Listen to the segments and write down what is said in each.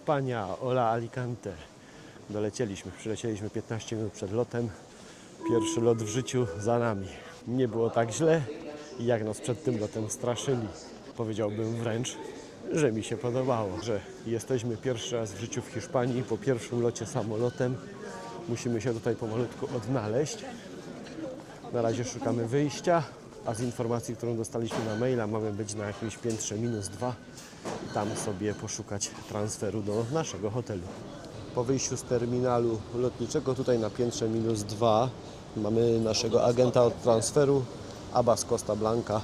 Hiszpania, Ola Alicante. Przylecieliśmy 15 minut przed lotem. Pierwszy lot w życiu za nami. Nie było tak źle, jak nas przed tym lotem straszyli. Powiedziałbym wręcz, że mi się podobało, że jesteśmy pierwszy raz w życiu w Hiszpanii. Po pierwszym locie samolotem musimy się tutaj pomalutku odnaleźć. Na razie szukamy wyjścia, a z informacji, którą dostaliśmy na maila, mamy być na jakimś piętrze -2 i tam sobie poszukać transferu do naszego hotelu. Po wyjściu z terminalu lotniczego tutaj na piętrze -2 mamy naszego agenta od transferu, Abbas Costa Blanca,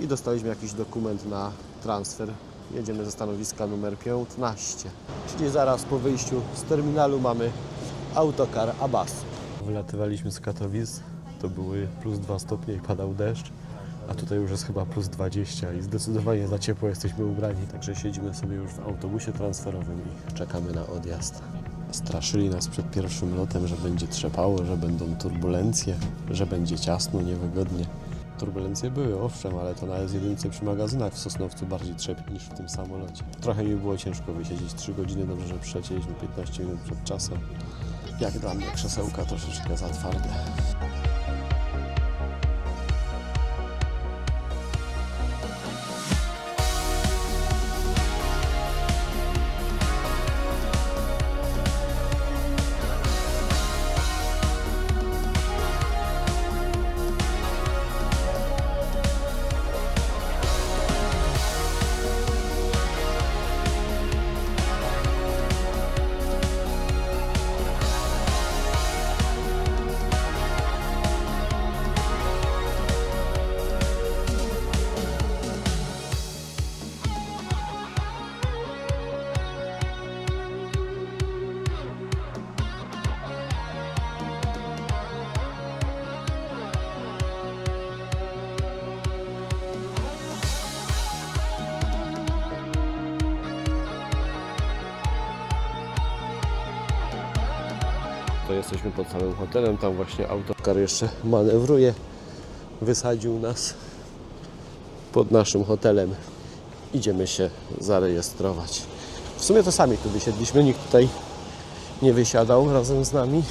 i dostaliśmy jakiś dokument na transfer. Jedziemy ze stanowiska numer 15, czyli zaraz po wyjściu z terminalu mamy autokar Abbas. Wylatywaliśmy z Katowic, to były +2 stopnie i padał deszcz, a tutaj już jest chyba +20 i zdecydowanie za ciepło jesteśmy ubrani, także siedzimy sobie już w autobusie transferowym i czekamy na odjazd. Straszyli nas przed pierwszym lotem, że będzie trzepało, że będą turbulencje, że będzie ciasno, niewygodnie. Turbulencje były, owszem, ale to na S1 przy magazynach w Sosnowcu bardziej trzepie niż w tym samolocie. Trochę mi było ciężko wysiedzieć 3 godziny, dobrze, że przylecieliśmy 15 minut przed czasem. Jak dla mnie krzesełka troszeczkę za twarde. To jesteśmy pod samym hotelem, tam właśnie autokar jeszcze manewruje. Wysadził nas pod naszym hotelem. Idziemy się zarejestrować. W sumie to sami tu wysiedliśmy, nikt tutaj nie wysiadał razem z nami.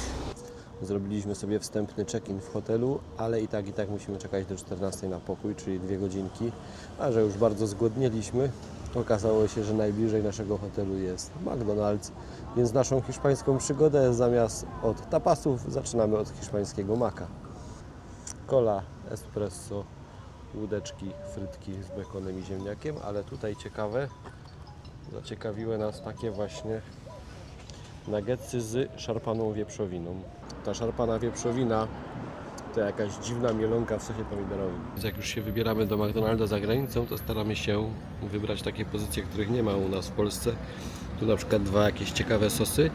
Zrobiliśmy sobie wstępny check-in w hotelu, ale i tak musimy czekać do 14 na pokój, czyli 2 godzinki. A że już bardzo zgłodnieliśmy, okazało się, że najbliżej naszego hotelu jest McDonald's, więc naszą hiszpańską przygodę zamiast od tapasów zaczynamy od hiszpańskiego maka. Cola, espresso, łódeczki, frytki z bekonem i ziemniakiem, ale tutaj ciekawe, zaciekawiły nas takie właśnie nuggetsy z szarpaną wieprzowiną. Ta szarpana wieprzowina to jakaś dziwna mielonka w sosie pomidorowym. Więc jak już się wybieramy do McDonalda za granicą, to staramy się wybrać takie pozycje, których nie ma u nas w Polsce. Tu na przykład 2 jakieś ciekawe sosy,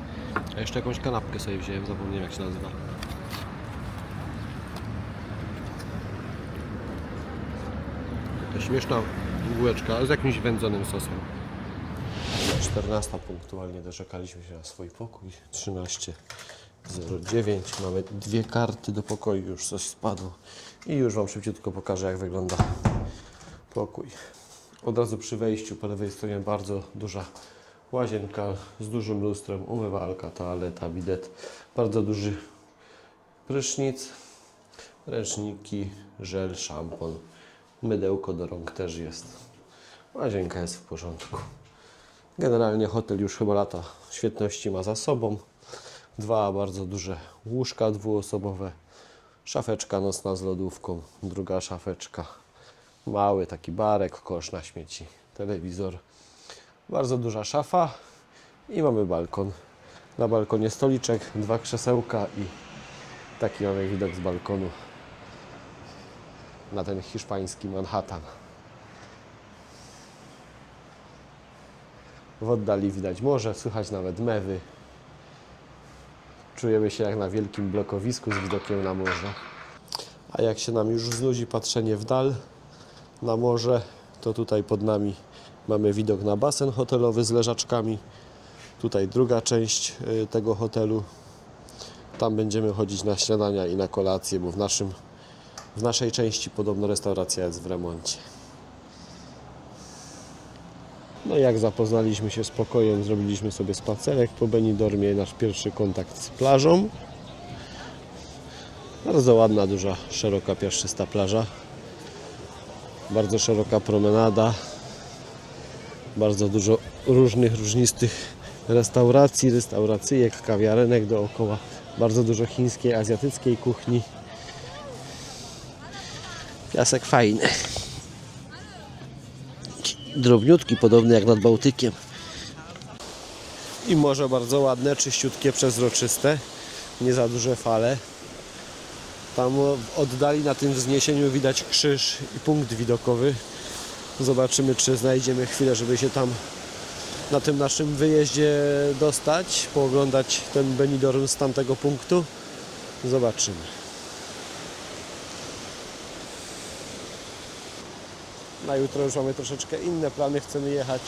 a jeszcze jakąś kanapkę sobie wziąłem, zapomniałem jak się nazywa. To śmieszna bułeczka z jakimś wędzonym sosem. 14 punktualnie doczekaliśmy się na swój pokój. 13:09. Mamy 2 karty do pokoju, już coś spadło. I już Wam szybciutko pokażę, jak wygląda pokój. Od razu przy wejściu po lewej stronie bardzo duża łazienka z dużym lustrem, umywalka, toaleta, bidet, bardzo duży prysznic, ręczniki, żel, szampon, mydełko do rąk też jest. Łazienka jest w porządku. Generalnie hotel już chyba lata świetności ma za sobą. 2 bardzo duże łóżka dwuosobowe, szafeczka nocna z lodówką, druga szafeczka, mały taki barek, kosz na śmieci, telewizor, bardzo duża szafa i mamy balkon. Na balkonie stoliczek, 2 krzesełka i taki mamy widok z balkonu na ten hiszpański Manhattan. W oddali widać morze, słychać nawet mewy. Czujemy się jak na wielkim blokowisku z widokiem na morze. A jak się nam już znudzi patrzenie w dal na morze, to tutaj pod nami mamy widok na basen hotelowy z leżaczkami. Tutaj druga część tego hotelu. Tam będziemy chodzić na śniadania i na kolację, bo w naszej części podobno restauracja jest w remoncie. No jak zapoznaliśmy się z pokojem, zrobiliśmy sobie spacerek po Benidormie, nasz pierwszy kontakt z plażą. Bardzo ładna, duża, szeroka, piaszczysta plaża. Bardzo szeroka promenada. Bardzo dużo różnistych restauracyjek, kawiarenek dookoła. Bardzo dużo chińskiej, azjatyckiej kuchni. Piasek fajny. Drobniutki, podobny jak nad Bałtykiem. I morze bardzo ładne, czyściutkie, przezroczyste. Nie za duże fale. Tam w oddali na tym wzniesieniu widać krzyż i punkt widokowy. Zobaczymy, czy znajdziemy chwilę, żeby się tam na tym naszym wyjeździe dostać, pooglądać ten Benidorm z tamtego punktu. Zobaczymy. Na jutro już mamy troszeczkę inne plany. Chcemy jechać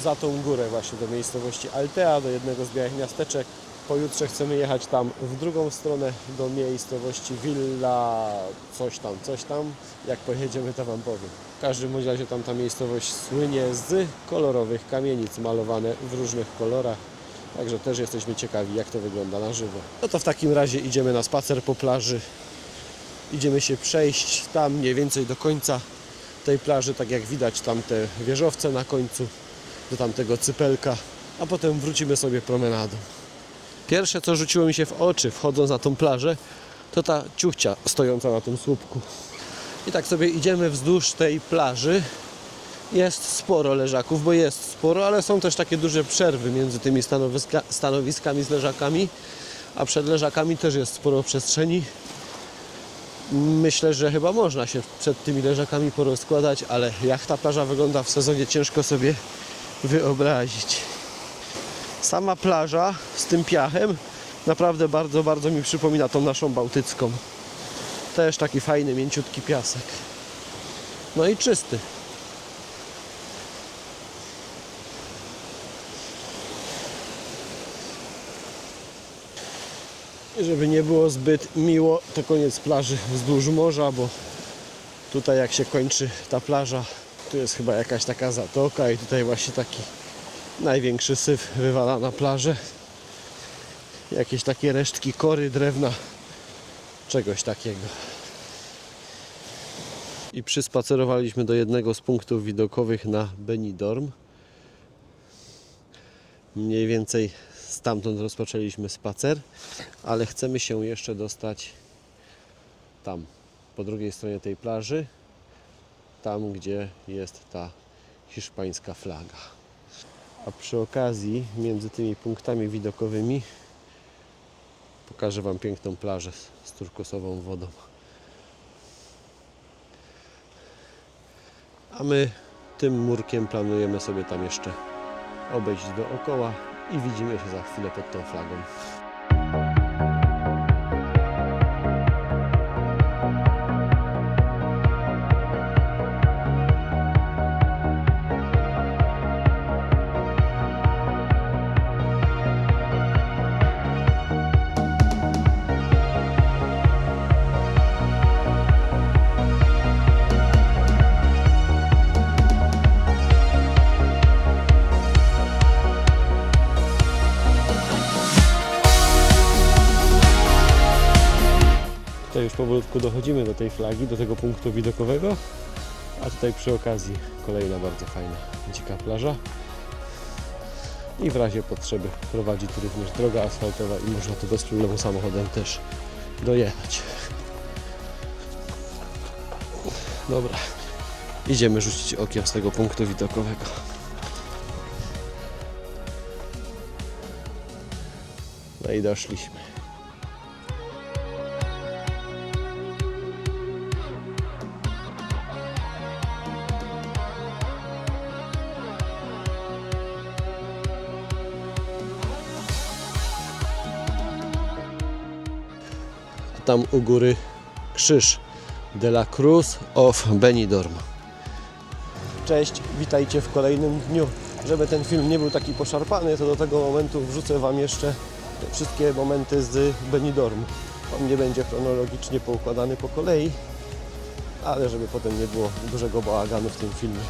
za tą górę właśnie do miejscowości Altea, do jednego z białych miasteczek. Pojutrze chcemy jechać tam w drugą stronę do miejscowości Villa coś tam. Jak pojedziemy, to Wam powiem. W każdym bądź razie tam ta miejscowość słynie z kolorowych kamienic malowane w różnych kolorach. Także też jesteśmy ciekawi, jak to wygląda na żywo. No to w takim razie idziemy na spacer po plaży. Idziemy się przejść tam mniej więcej do końca tej plaży, tak jak widać tam te wieżowce na końcu, do tamtego cypelka, a potem wrócimy sobie promenadą. Pierwsze, co rzuciło mi się w oczy, wchodząc na tą plażę, to ta ciuchcia stojąca na tym słupku. I tak sobie idziemy wzdłuż tej plaży. Jest sporo leżaków, bo jest sporo, ale są też takie duże przerwy między tymi stanowiskami z leżakami, a przed leżakami też jest sporo przestrzeni. Myślę, że chyba można się przed tymi leżakami porozkładać, ale jak ta plaża wygląda w sezonie, ciężko sobie wyobrazić. Sama plaża z tym piachem naprawdę bardzo mi przypomina tą naszą bałtycką. Też taki fajny, mięciutki piasek. No i czysty. I żeby nie było zbyt miło, to koniec plaży wzdłuż morza, bo tutaj jak się kończy ta plaża, tu jest chyba jakaś taka zatoka i tutaj właśnie taki największy syf wywala na plażę. Jakieś takie resztki kory, drewna, czegoś takiego. I przyspacerowaliśmy do jednego z punktów widokowych na Benidorm. Mniej więcej stamtąd rozpoczęliśmy spacer, ale chcemy się jeszcze dostać tam, po drugiej stronie tej plaży, tam gdzie jest ta hiszpańska flaga. A przy okazji, między tymi punktami widokowymi, pokażę Wam piękną plażę z turkosową wodą. A my tym murkiem planujemy sobie tam jeszcze obejść dookoła i widzimy się za chwilę pod tą flagą. Tutaj już powolutku dochodzimy do tej flagi, do tego punktu widokowego, a tutaj przy okazji kolejna bardzo fajna, dzika plaża i w razie potrzeby prowadzi tu również droga asfaltowa i można tu bezproblemowo samochodem też dojechać. Dobra, idziemy rzucić okiem z tego punktu widokowego. No i doszliśmy. Tam u góry krzyż de la Cruz of Benidorm. Cześć, witajcie w kolejnym dniu. Żeby ten film nie był taki poszarpany, to do tego momentu wrzucę Wam jeszcze wszystkie momenty z Benidormu. On nie będzie chronologicznie poukładany po kolei, ale żeby potem nie było dużego bałaganu w tym filmie.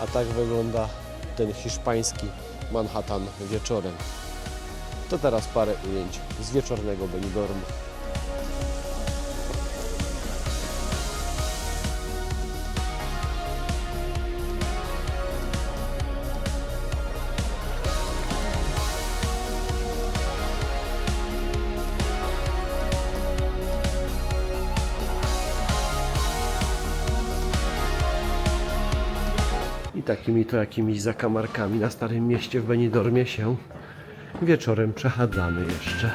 A tak wygląda ten hiszpański Manhattan wieczorem. To teraz parę ujęć z wieczornego Benidormu. I takimi to jakimiś zakamarkami na Starym Mieście w Benidormie się wieczorem przechadzamy jeszcze.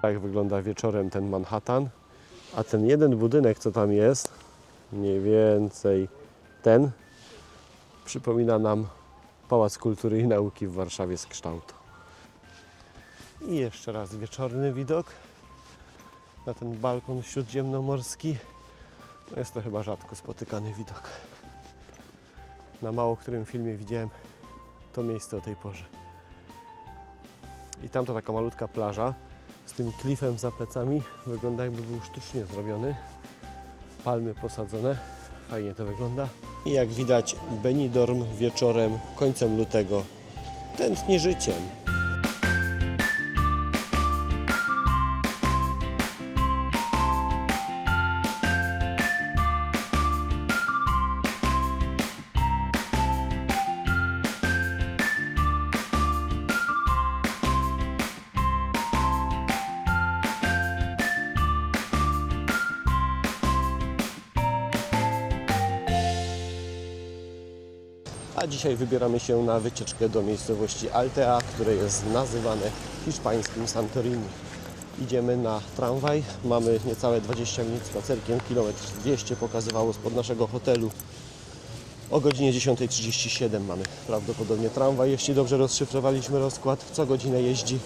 Tak wygląda wieczorem ten Manhattan, a ten jeden budynek, co tam jest, mniej więcej ten, przypomina nam Pałac Kultury i Nauki w Warszawie z kształtu. I jeszcze raz wieczorny widok na ten balkon śródziemnomorski. No jest to chyba rzadko spotykany widok. Na mało którym filmie widziałem to miejsce o tej porze. I tam to taka malutka plaża z tym klifem za plecami. Wygląda, jakby był sztucznie zrobiony. Palmy posadzone. Fajnie to wygląda. I jak widać, Benidorm wieczorem, końcem lutego tętni życiem. A dzisiaj wybieramy się na wycieczkę do miejscowości Altea, które jest nazywane hiszpańskim Santorini. Idziemy na tramwaj, mamy niecałe 20 minut spacerkiem, kilometr 200 pokazywało spod naszego hotelu. O godzinie 10:37 mamy prawdopodobnie tramwaj, jeśli dobrze rozszyfrowaliśmy rozkład. Co godzinę jeździ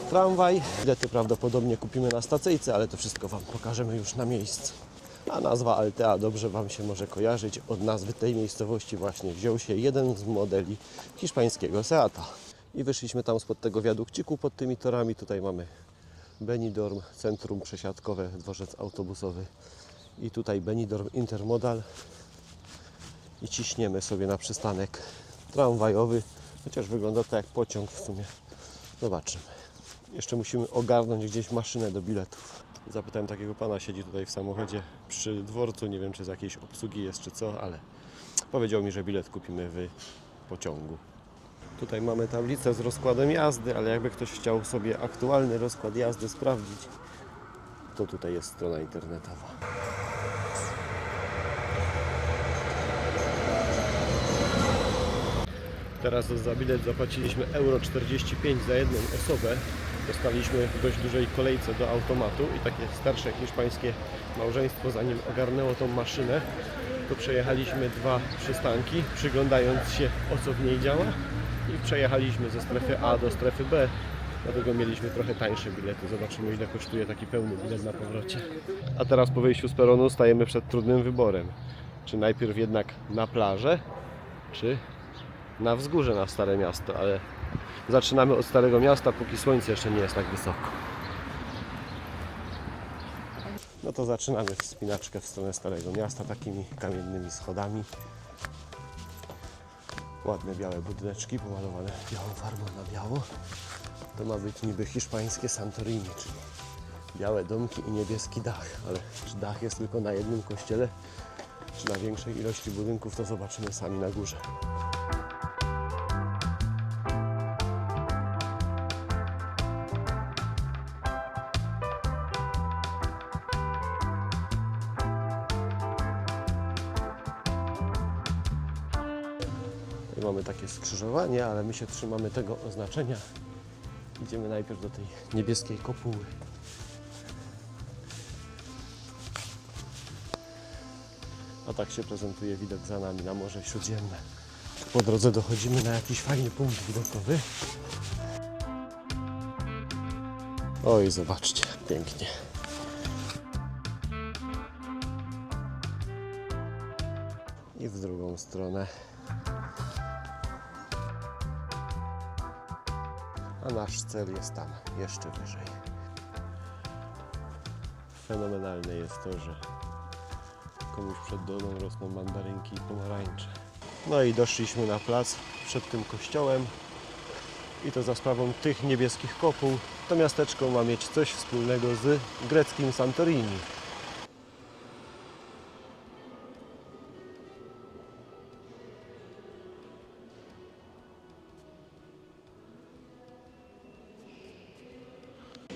tramwaj. Bilety prawdopodobnie kupimy na stacyjce, ale to wszystko Wam pokażemy już na miejscu. A nazwa Altea dobrze Wam się może kojarzyć. Od nazwy tej miejscowości właśnie wziął się jeden z modeli hiszpańskiego Seata. I wyszliśmy tam spod tego wiadukciku pod tymi torami. Tutaj mamy Benidorm, centrum przesiadkowe, dworzec autobusowy. I tutaj Benidorm Intermodal. I ciśniemy sobie na przystanek tramwajowy. Chociaż wygląda to jak pociąg w sumie. Zobaczymy. Jeszcze musimy ogarnąć gdzieś maszynę do biletów. Zapytałem takiego pana, siedzi tutaj w samochodzie przy dworcu, nie wiem czy z jakiejś obsługi jest czy co, ale powiedział mi, że bilet kupimy w pociągu. Tutaj mamy tablicę z rozkładem jazdy, ale jakby ktoś chciał sobie aktualny rozkład jazdy sprawdzić, to tutaj jest strona internetowa. Teraz za bilet zapłaciliśmy euro 45 za jedną osobę. Dostaliśmy w dość dużej kolejce do automatu i takie starsze hiszpańskie małżeństwo, zanim ogarnęło tą maszynę, to przejechaliśmy 2 przystanki, przyglądając się, o co w niej działa, i przejechaliśmy ze strefy A do strefy B, dlatego mieliśmy trochę tańsze bilety. Zobaczymy, ile kosztuje taki pełny bilet na powrocie. A teraz po wyjściu z peronu stajemy przed trudnym wyborem. Czy najpierw jednak na plażę, czy na wzgórze na Stare Miasto, ale zaczynamy od Starego Miasta, póki słońce jeszcze nie jest tak wysoko. No to zaczynamy wspinaczkę w stronę Starego Miasta takimi kamiennymi schodami. Ładne białe budyneczki pomalowane białą farbą na biało. To ma być niby hiszpańskie Santorini, czyli białe domki i niebieski dach. Ale czy dach jest tylko na jednym kościele, czy na większej ilości budynków, to zobaczymy sami na górze. Mamy takie skrzyżowanie, ale my się trzymamy tego oznaczenia, Idziemy najpierw do tej niebieskiej kopuły. A tak się prezentuje widok za nami na Morze Śródziemne. Po drodze dochodzimy na jakiś fajny punkt widokowy. Oj, zobaczcie, pięknie. I w drugą stronę. A nasz cel jest tam, jeszcze wyżej. Fenomenalne jest to, że komuś przed domem rosną mandarynki i pomarańcze. No i doszliśmy na plac przed tym kościołem i to za sprawą tych niebieskich kopuł. To miasteczko ma mieć coś wspólnego z greckim Santorini.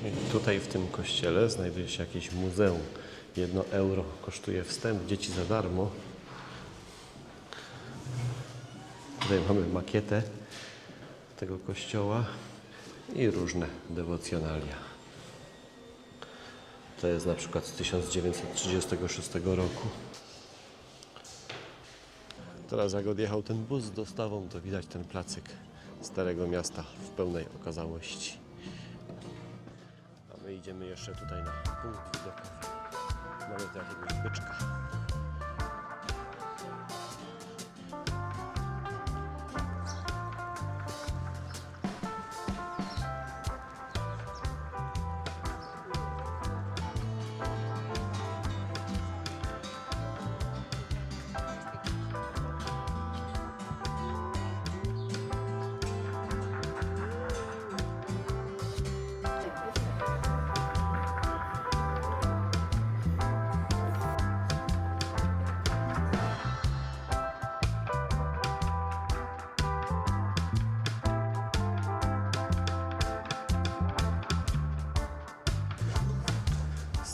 I tutaj w tym kościele znajduje się jakieś muzeum. 1 euro kosztuje wstęp, dzieci za darmo. Tutaj mamy makietę tego kościoła i różne dewocjonalia. To jest na przykład z 1936 roku. Teraz jak odjechał ten bus z dostawą, to widać ten placyk Starego Miasta w pełnej okazałości. A my idziemy jeszcze tutaj na punkt widokowy. Mamy tu jakiegoś byczka.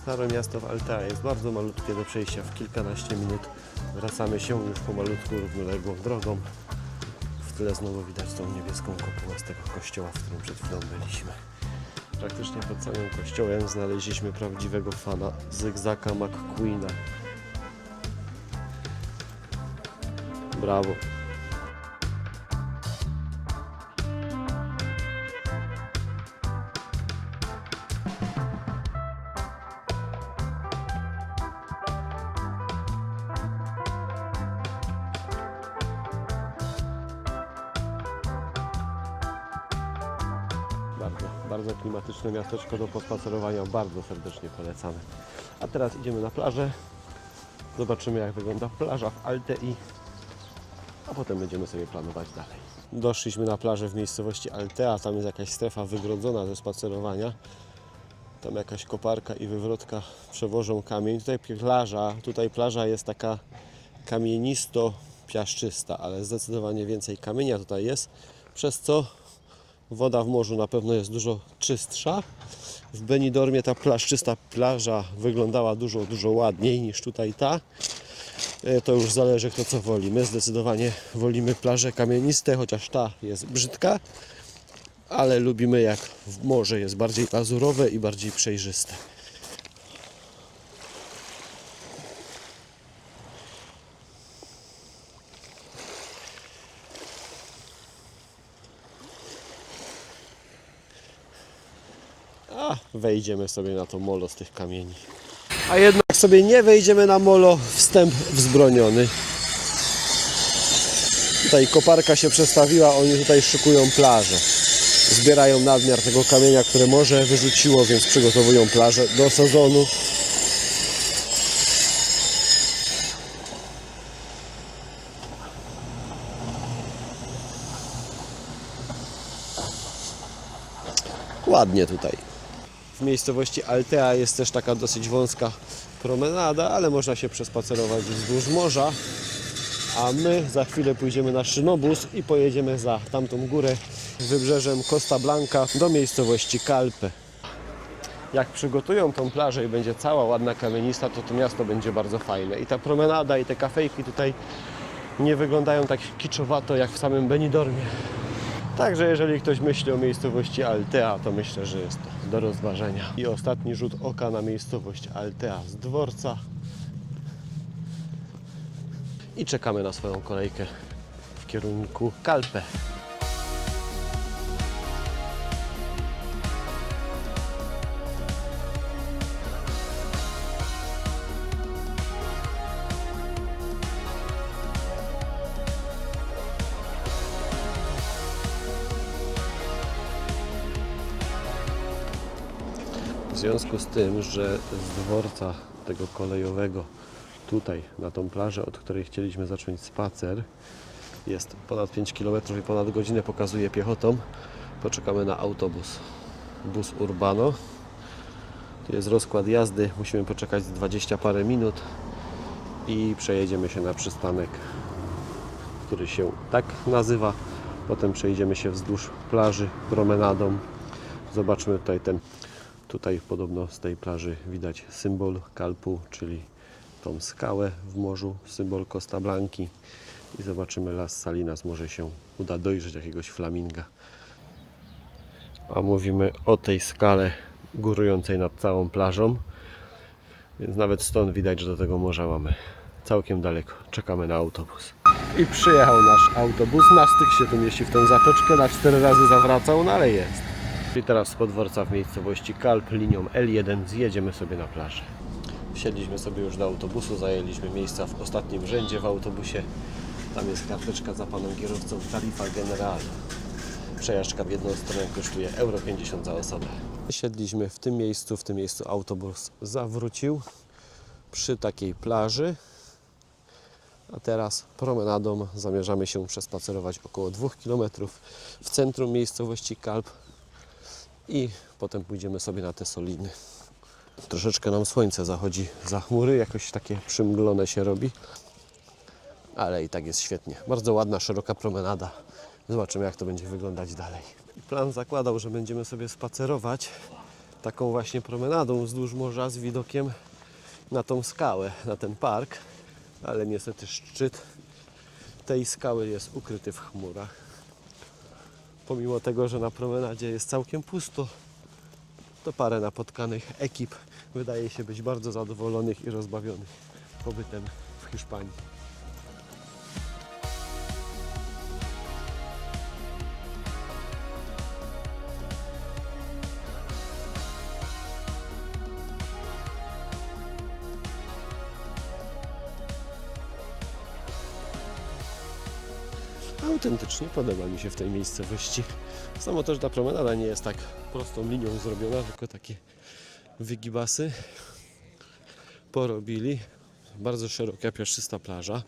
Stare miasto w Altea jest bardzo malutkie do przejścia w kilkanaście minut. Wracamy się już pomalutku równoległą drogą. W tyle znowu widać tą niebieską kopułę z tego kościoła, w którym przed chwilą byliśmy. Praktycznie pod samym kościołem znaleźliśmy prawdziwego fana Zygzaka McQueena. Brawo! Bardzo klimatyczne miasteczko do pospacerowania, bardzo serdecznie polecamy. A teraz idziemy na plażę, zobaczymy jak wygląda plaża w Altei, a potem będziemy sobie planować dalej. Doszliśmy na plażę w miejscowości Altea, tam jest jakaś strefa wygrodzona ze spacerowania. Tam jakaś koparka i wywrotka przewożą kamień. Tutaj plaża jest taka kamienisto-piaszczysta, ale zdecydowanie więcej kamienia tutaj jest, przez co woda w morzu na pewno jest dużo czystsza. W Benidormie ta plaszczysta plaża wyglądała dużo ładniej niż tutaj ta. To już zależy kto co woli. My zdecydowanie wolimy plaże kamieniste, chociaż ta jest brzydka, ale lubimy jak w morze jest bardziej lazurowe i bardziej przejrzyste. A wejdziemy sobie na to molo z tych kamieni. A jednak sobie nie wejdziemy na molo, wstęp wzbroniony. Tutaj koparka się przestawiła, oni tutaj szykują plażę. Zbierają nadmiar tego kamienia, które morze wyrzuciło, więc przygotowują plażę do sezonu. Ładnie tutaj. W miejscowości Altea jest też taka dosyć wąska promenada, ale można się przespacerować wzdłuż morza. A my za chwilę pójdziemy na szynobus i pojedziemy za tamtą górę wybrzeżem Costa Blanca do miejscowości Calpe. Jak przygotują tą plażę i będzie cała ładna kamienista, to miasto będzie bardzo fajne. I ta promenada i te kafejki tutaj nie wyglądają tak kiczowato jak w samym Benidormie. Także jeżeli ktoś myśli o miejscowości Altea, to myślę, że jest to do rozważenia. I ostatni rzut oka na miejscowość Altea z dworca. I czekamy na swoją kolejkę w kierunku Kalpe. W związku z tym, że z dworca tego kolejowego tutaj na tą plażę, od której chcieliśmy zacząć spacer, jest ponad 5 km i ponad godzinę pokazuje piechotą, poczekamy na autobus. Bus Urbano. Tu jest rozkład jazdy, musimy poczekać 20 parę minut i przejedziemy się na przystanek, który się tak nazywa. Potem przejdziemy się wzdłuż plaży promenadą. Zobaczmy tutaj podobno z tej plaży widać symbol Kalpu, czyli tą skałę w morzu, symbol Costa Blanki. I zobaczymy Las Salinas, może się uda dojrzeć jakiegoś flaminga. A mówimy o tej skale górującej nad całą plażą, więc nawet stąd widać, że do tego morza mamy całkiem daleko. Czekamy na autobus. I przyjechał nasz autobus, na styk się tu mieści w tą zatoczkę, na 4 razy zawracał, no ale jest. I teraz z podworca w miejscowości Kalp linią L1 zjedziemy sobie na plażę. Wsiedliśmy sobie już do autobusu, zajęliśmy miejsca w ostatnim rzędzie w autobusie. Tam jest karteczka za panem kierowcą, tarifa generalna. Przejażdżka w jedną stronę kosztuje euro 50 za osobę. Siedliśmy w tym miejscu autobus zawrócił przy takiej plaży. A teraz promenadą zamierzamy się przespacerować około 2 km w centrum miejscowości Kalp i potem pójdziemy sobie na te soliny. Troszeczkę nam słońce zachodzi za chmury, jakoś takie przymglone się robi, ale i tak jest świetnie. Bardzo ładna, szeroka promenada. Zobaczymy, jak to będzie wyglądać dalej. Plan zakładał, że będziemy sobie spacerować taką właśnie promenadą wzdłuż morza z widokiem na tą skałę, na ten park, ale niestety szczyt tej skały jest ukryty w chmurach. Pomimo tego, że na promenadzie jest całkiem pusto, to parę napotkanych ekip wydaje się być bardzo zadowolonych i rozbawionych pobytem w Hiszpanii. Autentycznie podoba mi się w tej miejscowości. Samo to, że ta promenada nie jest tak prostą linią zrobiona, tylko takie wygibasy porobili. Bardzo szeroka, piaszczysta plaża.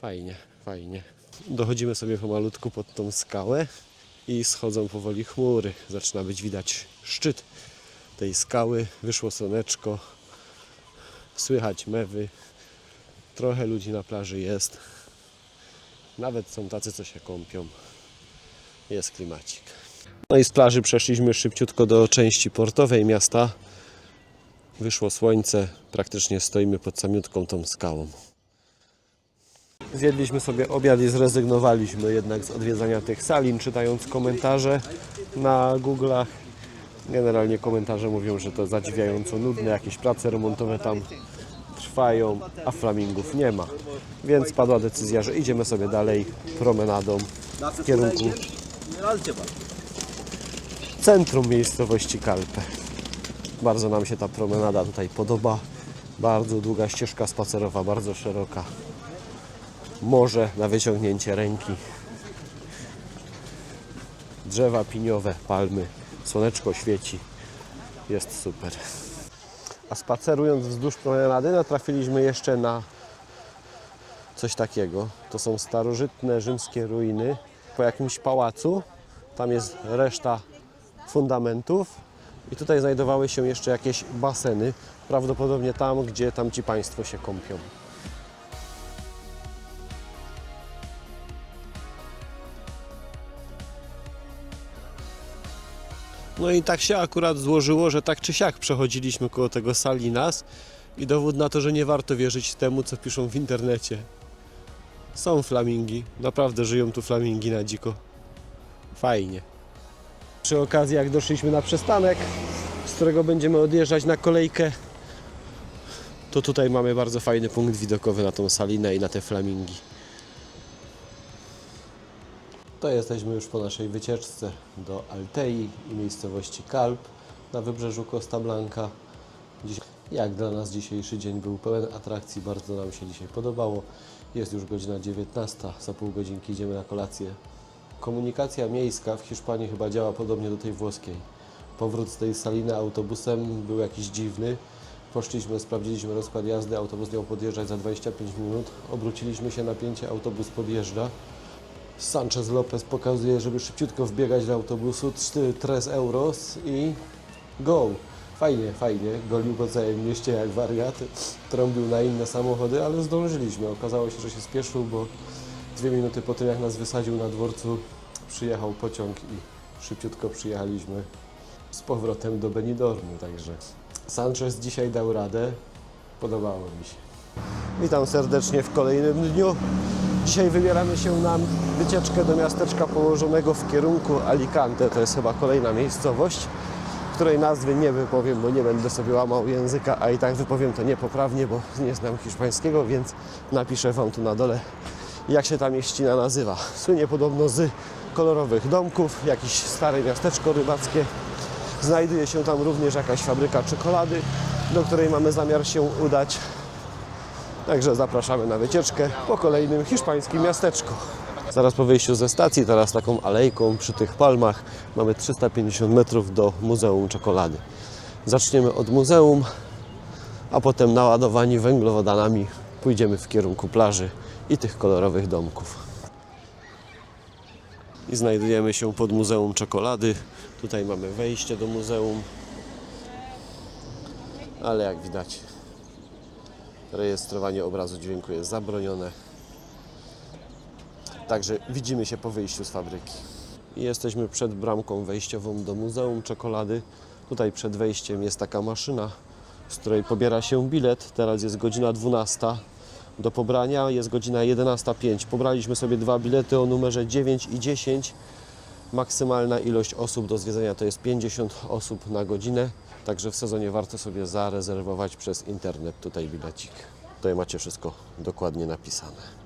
Fajnie, fajnie. Dochodzimy sobie pomalutku pod tą skałę i schodzą powoli chmury. Zaczyna być widać szczyt tej skały. Wyszło słoneczko. Słychać mewy. Trochę ludzi na plaży jest. Nawet są tacy, co się kąpią. Jest klimacik. No i z plaży przeszliśmy szybciutko do części portowej miasta. Wyszło słońce, praktycznie stoimy pod samiutką tą skałą. Zjedliśmy sobie obiad i zrezygnowaliśmy jednak z odwiedzania tych salin, czytając komentarze na Google'ach. Generalnie komentarze mówią, że to zadziwiająco nudne, jakieś prace remontowe tam trwają, a flamingów nie ma. Więc padła decyzja, że idziemy sobie dalej promenadą w kierunku centrum miejscowości Kalpe. Bardzo nam się ta promenada tutaj podoba. Bardzo długa ścieżka spacerowa, bardzo szeroka. Morze na wyciągnięcie ręki. Drzewa piniowe, palmy. Słoneczko świeci. Jest super. A spacerując wzdłuż promenady natrafiliśmy jeszcze na coś takiego. To są starożytne rzymskie ruiny po jakimś pałacu. Tam jest reszta fundamentów i tutaj znajdowały się jeszcze jakieś baseny. Prawdopodobnie tam, gdzie tamci państwo się kąpią. No i tak się akurat złożyło, że tak czy siak przechodziliśmy koło tego Salinas i dowód na to, że nie warto wierzyć temu, co piszą w internecie. Są flamingi, naprawdę żyją tu flamingi na dziko. Fajnie. Przy okazji, jak doszliśmy na przystanek, z którego będziemy odjeżdżać na kolejkę, to tutaj mamy bardzo fajny punkt widokowy na tą salinę i na te flamingi. To jesteśmy już po naszej wycieczce do Altei i miejscowości Kalp na wybrzeżu Costa Blanca. Jak dla nas dzisiejszy dzień był pełen atrakcji, bardzo nam się dzisiaj podobało. Jest już godzina 19, za pół godzinki idziemy na kolację. Komunikacja miejska w Hiszpanii chyba działa podobnie do tej włoskiej. Powrót z tej saliny autobusem był jakiś dziwny. Poszliśmy, sprawdziliśmy rozkład jazdy, autobus miał podjeżdżać za 25 minut. Obróciliśmy się napięcie, autobus podjeżdża. Sanchez Lopez pokazuje, żeby szybciutko wbiegać do autobusu, 3 euros i go! Fajnie, fajnie, golił po całym mieście jak wariat, trąbił na inne samochody, ale zdążyliśmy. Okazało się, że się spieszył, bo 2 minuty po tym, jak nas wysadził na dworcu, przyjechał pociąg i szybciutko przyjechaliśmy z powrotem do Benidormu, także Sanchez dzisiaj dał radę, podobało mi się. Witam serdecznie w kolejnym dniu. Dzisiaj wybieramy się na wycieczkę do miasteczka położonego w kierunku Alicante. To jest chyba kolejna miejscowość, której nazwy nie wypowiem, bo nie będę sobie łamał języka, a i tak wypowiem to niepoprawnie, bo nie znam hiszpańskiego, więc napiszę Wam tu na dole, jak się ta mieścina nazywa. Słynie podobno z kolorowych domków, jakieś stare miasteczko rybackie. Znajduje się tam również jakaś fabryka czekolady, do której mamy zamiar się udać. Także zapraszamy na wycieczkę po kolejnym hiszpańskim miasteczku. Zaraz po wyjściu ze stacji, teraz taką alejką przy tych palmach, mamy 350 metrów do Muzeum Czekolady. Zaczniemy od muzeum, a potem naładowani węglowodanami pójdziemy w kierunku plaży i tych kolorowych domków. I znajdujemy się pod Muzeum Czekolady. Tutaj mamy wejście do muzeum, ale jak widać, rejestrowanie obrazu dźwięku jest zabronione. Także widzimy się po wyjściu z fabryki. I jesteśmy przed bramką wejściową do Muzeum Czekolady. Tutaj przed wejściem jest taka maszyna, z której pobiera się bilet. Teraz jest godzina 12. Do pobrania jest godzina 11:05. Pobraliśmy sobie 2 bilety o numerze 9 i 10. Maksymalna ilość osób do zwiedzania to jest 50 osób na godzinę. Także w sezonie warto sobie zarezerwować przez internet tutaj bilecik. Tutaj macie wszystko dokładnie napisane.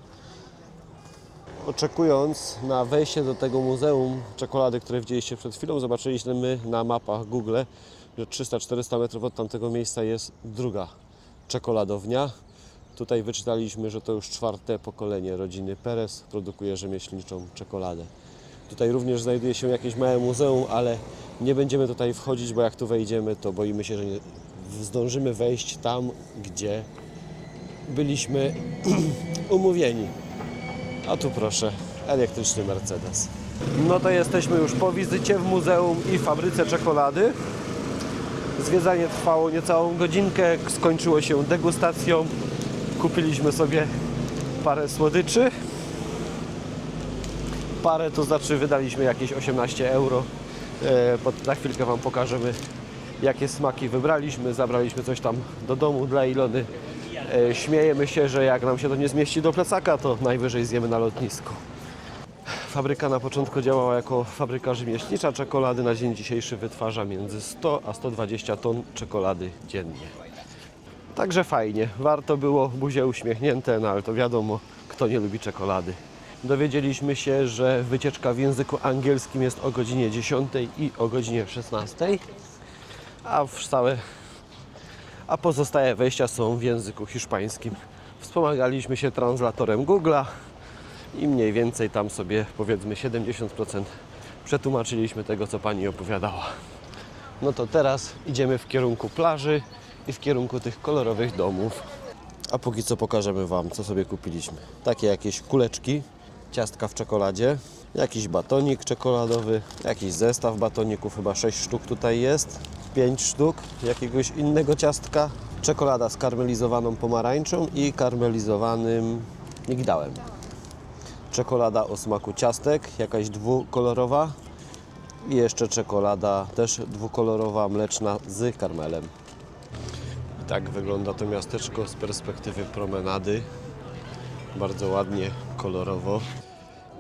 Oczekując na wejście do tego Muzeum Czekolady, które widzieliście przed chwilą, zobaczyliśmy na mapach Google, że 300-400 metrów od tamtego miejsca jest druga czekoladownia. Tutaj wyczytaliśmy, że to już 4. pokolenie rodziny Perez produkuje rzemieślniczą czekoladę. Tutaj również znajduje się jakieś małe muzeum, ale nie będziemy tutaj wchodzić, bo jak tu wejdziemy, to boimy się, że nie zdążymy wejść tam, gdzie byliśmy umówieni. A tu proszę, elektryczny Mercedes. No to jesteśmy już po wizycie w muzeum i fabryce czekolady. Zwiedzanie trwało niecałą godzinkę, skończyło się degustacją. Kupiliśmy sobie parę słodyczy. Parę, to znaczy wydaliśmy jakieś 18 euro. Za chwilkę Wam pokażemy, jakie smaki wybraliśmy. Zabraliśmy coś tam do domu dla Ilony. Śmiejemy się, że jak nam się to nie zmieści do plecaka, to najwyżej zjemy na lotnisku. Fabryka na początku działała jako fabryka rzemieślnicza czekolady. Na dzień dzisiejszy wytwarza między 100 a 120 ton czekolady dziennie. Także fajnie, warto było, buzie uśmiechnięte, no ale to wiadomo, kto nie lubi czekolady. Dowiedzieliśmy się, że wycieczka w języku angielskim jest o godzinie 10 i o godzinie 16, a pozostałe wejścia są w języku hiszpańskim. Wspomagaliśmy się translatorem Google'a i mniej więcej tam sobie, powiedzmy, 70% przetłumaczyliśmy tego, co pani opowiadała. No to teraz idziemy w kierunku plaży i w kierunku tych kolorowych domów. A póki co pokażemy Wam, co sobie kupiliśmy. Takie jakieś kuleczki, ciastka w czekoladzie, jakiś batonik czekoladowy, jakiś zestaw batoników, chyba 6 sztuk tutaj jest, 5 sztuk jakiegoś innego ciastka, czekolada z karmelizowaną pomarańczą i karmelizowanym migdałem. Czekolada o smaku ciastek, jakaś dwukolorowa i jeszcze czekolada też dwukolorowa, mleczna z karmelem. I tak wygląda to miasteczko z perspektywy promenady. Bardzo ładnie, kolorowo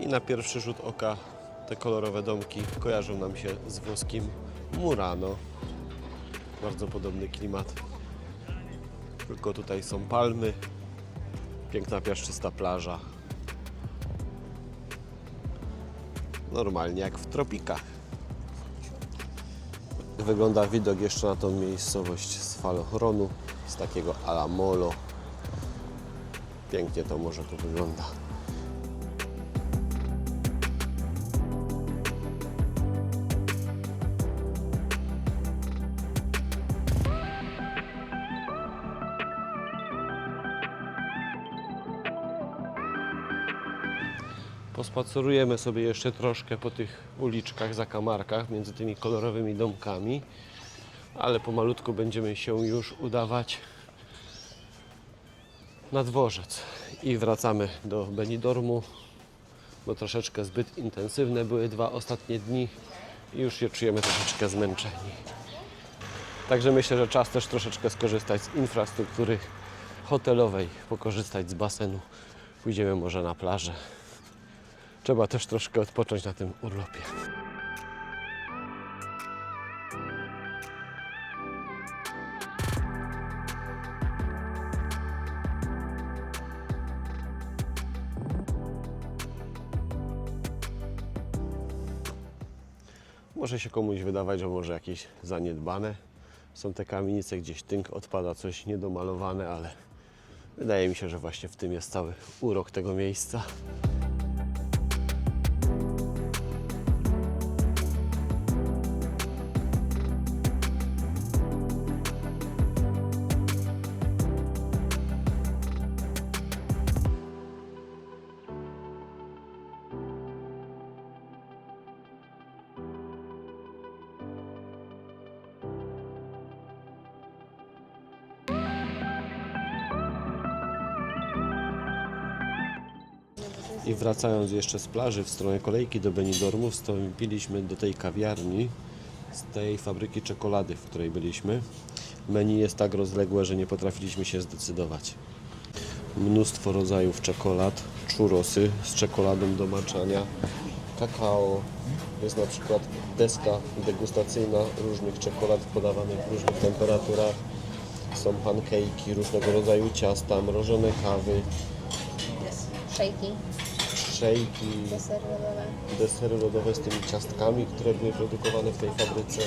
i na pierwszy rzut oka Te kolorowe domki kojarzą nam się z włoskim Murano. Bardzo podobny klimat. Tylko tutaj są palmy, piękna piaszczysta plaża. Normalnie jak w tropikach. Wygląda widok jeszcze na tą miejscowość z falochronu, z takiego ala molo. Pięknie to morze tu wygląda. Pospacerujemy sobie jeszcze troszkę po tych uliczkach, zakamarkach między tymi kolorowymi domkami, ale pomalutku będziemy się już udawać na dworzec i wracamy do Benidormu, bo troszeczkę zbyt intensywne były 2 ostatnie dni i już się czujemy troszeczkę zmęczeni. Także myślę, że czas też troszeczkę skorzystać z infrastruktury hotelowej, pokorzystać z basenu. Pójdziemy może na plażę. Trzeba też troszkę odpocząć na tym urlopie. Może się komuś wydawać, że może jakieś zaniedbane są te kamienice, gdzieś tynk odpada, coś niedomalowane, ale wydaje mi się, że właśnie w tym jest cały urok tego miejsca. I wracając jeszcze z plaży w stronę kolejki do Benidormu, wstąpiliśmy do tej kawiarni z tej fabryki czekolady, w której byliśmy. Menu jest tak rozległe, że nie potrafiliśmy się zdecydować. Mnóstwo rodzajów czekolad, churrosy z czekoladą do maczania, kakao, jest na przykład deska degustacyjna różnych czekolad podawanych w różnych temperaturach. Są pancake'i, różnego rodzaju ciasta, mrożone kawy, szejki, desery lodowe z tymi ciastkami, które były produkowane w tej fabryce.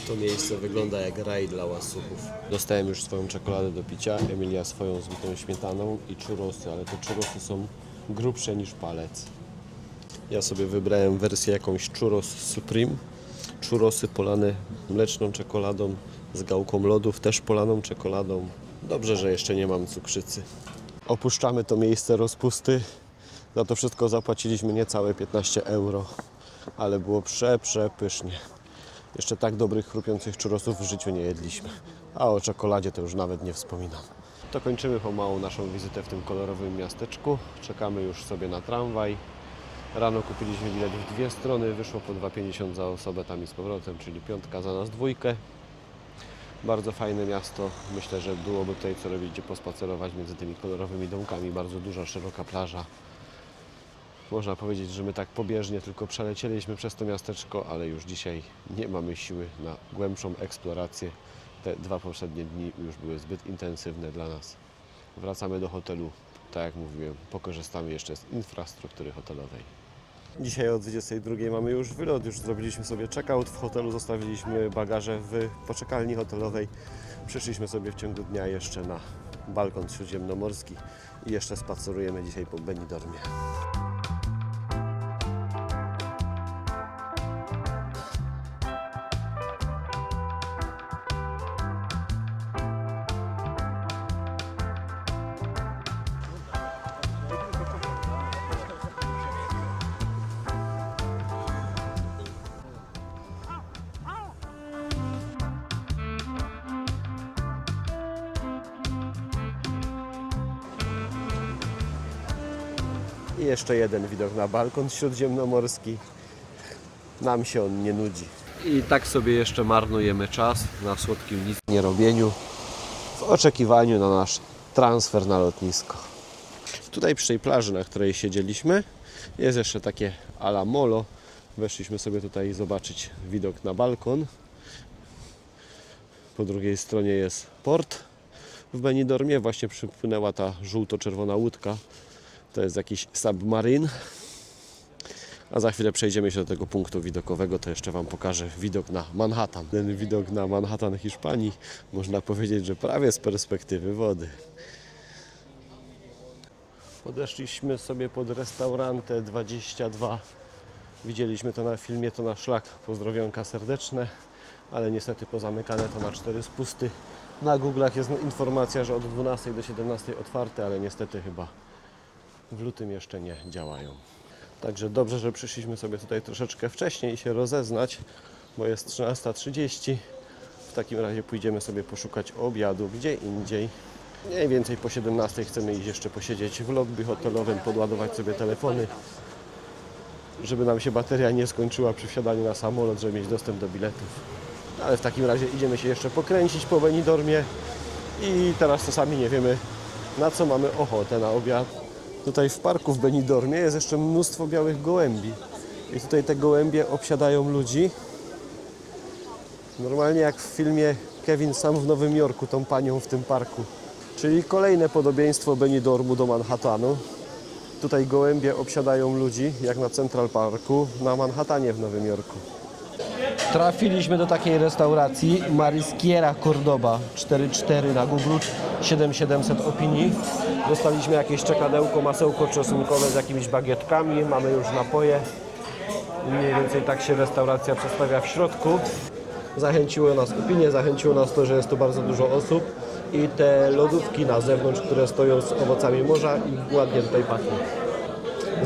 To miejsce wygląda jak raj dla łasuchów. Dostałem już swoją czekoladę do picia, Emilia swoją z bitą śmietaną i churrosy, ale te churrosy są grubsze niż palec. Ja sobie wybrałem wersję jakąś churros supreme. Churrosy polane mleczną czekoladą z gałką lodów, też polaną czekoladą. Dobrze, że jeszcze nie mam cukrzycy. Opuszczamy to miejsce rozpusty. Za to wszystko zapłaciliśmy niecałe 15 euro, ale było przepysznie. Jeszcze tak dobrych, chrupiących churrosów w życiu nie jedliśmy. A o czekoladzie to już nawet nie wspominam. To kończymy pomału naszą wizytę w tym kolorowym miasteczku. Czekamy już sobie na tramwaj. Rano kupiliśmy bilet w 2 strony, wyszło po 2,50 za osobę tam i z powrotem, czyli 5 za nas 2. Bardzo fajne miasto. Myślę, że byłoby tutaj co robić, gdzie pospacerować między tymi kolorowymi domkami. Bardzo duża, szeroka plaża. Można powiedzieć, że my tak pobieżnie tylko przelecieliśmy przez to miasteczko, ale już dzisiaj nie mamy siły na głębszą eksplorację. Te 2 poprzednie dni już były zbyt intensywne dla nas. Wracamy do hotelu. Tak jak mówiłem, pokorzystamy jeszcze z infrastruktury hotelowej. Dzisiaj o 22 mamy już wylot, już zrobiliśmy sobie check-out. W hotelu zostawiliśmy bagaże w poczekalni hotelowej. Przyszliśmy sobie w ciągu dnia jeszcze na balkon śródziemnomorski i jeszcze spacerujemy dzisiaj po Benidormie. I jeszcze jeden widok na balkon śródziemnomorski. Nam się on nie nudzi. I tak sobie jeszcze marnujemy czas na słodkim nic nie robieniu w oczekiwaniu na nasz transfer na lotnisko. Tutaj przy tej plaży, na której siedzieliśmy, jest jeszcze takie ala molo, Weszliśmy sobie tutaj zobaczyć widok na balkon. Po drugiej stronie jest port w Benidormie. Właśnie przypłynęła ta żółto-czerwona łódka. To jest jakiś submarine. A za chwilę przejdziemy się do tego punktu widokowego, to jeszcze Wam pokażę widok na Manhattan. Ten widok na Manhattan Hiszpanii, można powiedzieć, że prawie z perspektywy wody. Podeszliśmy sobie pod restaurantę 22. Widzieliśmy to na filmie, to na szlak. Pozdrowionka serdeczne, ale niestety pozamykane to na 4 spusty. Na Google'ach jest informacja, że od 12 do 17 otwarte, ale niestety chyba w lutym jeszcze nie działają. Także dobrze, że przyszliśmy sobie tutaj troszeczkę wcześniej się rozeznać, bo jest 13:30. W takim razie pójdziemy sobie poszukać obiadu gdzie indziej. Mniej więcej po 17 chcemy iść jeszcze posiedzieć w lobby hotelowym, podładować sobie telefony, żeby nam się bateria nie skończyła przy wsiadaniu na samolot, żeby mieć dostęp do biletów. Ale w takim razie idziemy się jeszcze pokręcić po Benidormie i teraz czasami nie wiemy, na co mamy ochotę na obiad. Tutaj w parku w Benidormie jest jeszcze mnóstwo białych gołębi i tutaj te gołębie obsiadają ludzi. Normalnie jak w filmie Kevin Sam w Nowym Jorku, tą panią w tym parku. Czyli kolejne podobieństwo Benidormu do Manhattanu. Tutaj gołębie obsiadają ludzi, jak na Central Parku na Manhattanie w Nowym Jorku. Trafiliśmy do takiej restauracji Marisquiera Cordoba 4.4 na Google, 7700 opinii. Dostaliśmy jakieś czekadełko, masełko czosnkowe z jakimiś bagietkami, mamy już napoje. Mniej więcej tak się restauracja przedstawia w środku. Zachęciło nas opinie, zachęciło nas to, że jest tu bardzo dużo osób i te lodówki na zewnątrz, które stoją z owocami morza i ładnie tutaj pachnie.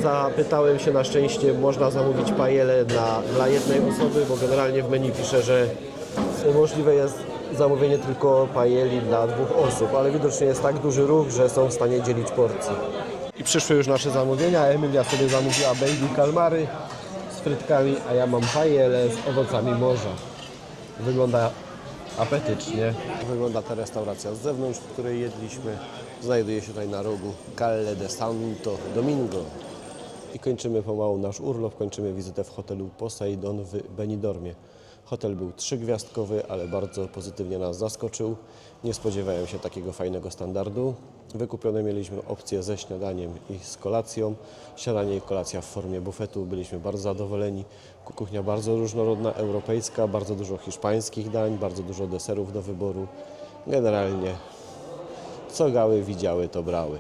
Zapytałem się, na szczęście można zamówić paelle dla jednej osoby, bo generalnie w menu pisze, że możliwe jest zamówienie tylko paelli dla 2 osób, ale widocznie jest tak duży ruch, że są w stanie dzielić porcje. I przyszły już nasze zamówienia. Emilia sobie zamówiła baby kalmary z frytkami, a ja mam paellę z owocami morza. Wygląda apetycznie. Wygląda ta restauracja z zewnątrz, w której jedliśmy. Znajduje się tutaj na rogu Calle de Santo Domingo. I kończymy pomału nasz urlop, kończymy wizytę w hotelu Poseidon w Benidormie. Hotel był 3-gwiazdkowy, ale bardzo pozytywnie nas zaskoczył. Nie spodziewałem się takiego fajnego standardu. Wykupione mieliśmy opcje ze śniadaniem i z kolacją. Śniadanie i kolacja w formie bufetu. Byliśmy bardzo zadowoleni. Kuchnia bardzo różnorodna, europejska, bardzo dużo hiszpańskich dań, bardzo dużo deserów do wyboru. Generalnie co gały, widziały, to brały.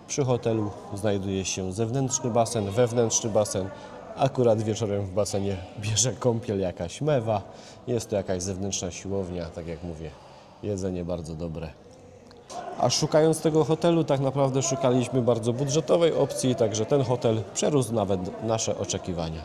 Przy hotelu znajduje się zewnętrzny basen, wewnętrzny basen. Akurat wieczorem w basenie bierze kąpiel jakaś mewa. Jest to jakaś zewnętrzna siłownia, tak jak mówię, jedzenie bardzo dobre. A szukając tego hotelu, tak naprawdę szukaliśmy bardzo budżetowej opcji, także ten hotel przerósł nawet nasze oczekiwania.